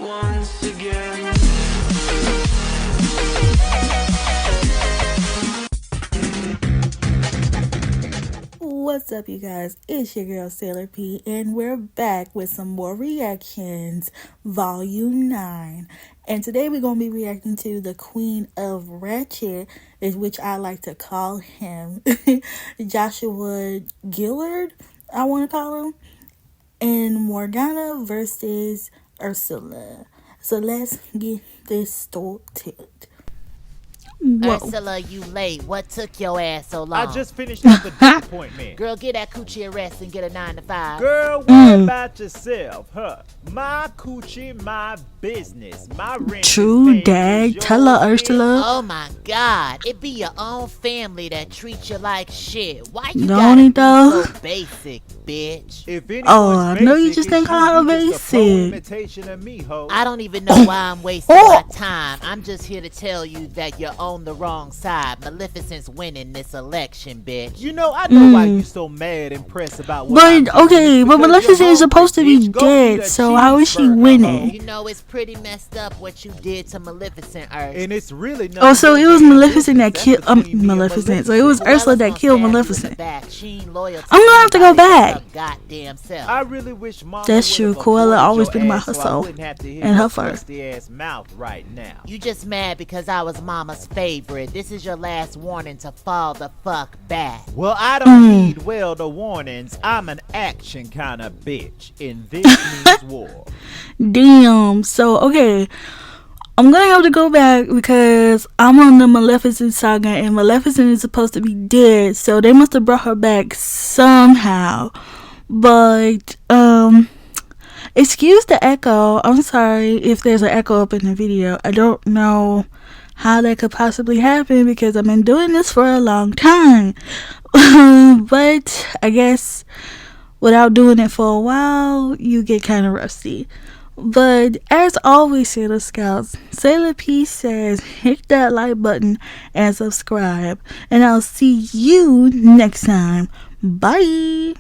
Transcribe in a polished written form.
once again. What's up, you guys? It's your girl SailorP, and we're back with some more reactions, Volume 9. And today we're going to be reacting to the Queen of Ratchet, which I like to call him, Joshua Gillard, I want to call him, and Morgana versus Ursula. So let's get this started. Whoa. Ursula, you late. What took your ass so long? I just finished up the appointment. Girl, get that coochie a rest and get a 9 to 5. Girl, worry about yourself, huh? My coochie, my business. My rent. True, Dad. Tell her, Ursula. Oh my God, it be your own family that treat you like shit. Why you Don't gotta be so basic, bitch? If I know you just think I'm basic. Imitation of me, ho. I don't even know why I'm wasting my time. I'm just here to tell you that you're on the wrong side. Maleficent's winning this election, bitch. You know, I know why you so mad and pressed about what But okay, but Maleficent is supposed to be dead, so how is she winning? You know, it's pretty messed up what you did to Maleficent, Ursula. And it's really Oh, so it was Maleficent that killed Maleficent. So it was Ursula that killed Maleficent. I'm gonna have to go back. Goddamn self. I really wish Mama That's true. Cruella always been about herself and her fur. Ass mouth right now. You just mad because I was Mama's favorite. This is your last warning to fall the fuck back. Well, I don't need well the warnings. I'm an action kind of bitch, and this means war. Damn. So okay, I'm gonna have to go back because I'm on the Maleficent saga, and Maleficent is supposed to be dead, so they must have brought her back somehow. But excuse the echo. I'm sorry if there's an echo up in the video. I don't know how that could possibly happen because I've been doing this for a long time. But I guess without doing it for a while, you get kind of rusty. But as always, Sailor Scouts, SailorP says hit that like button and subscribe. And I'll see you next time. Bye.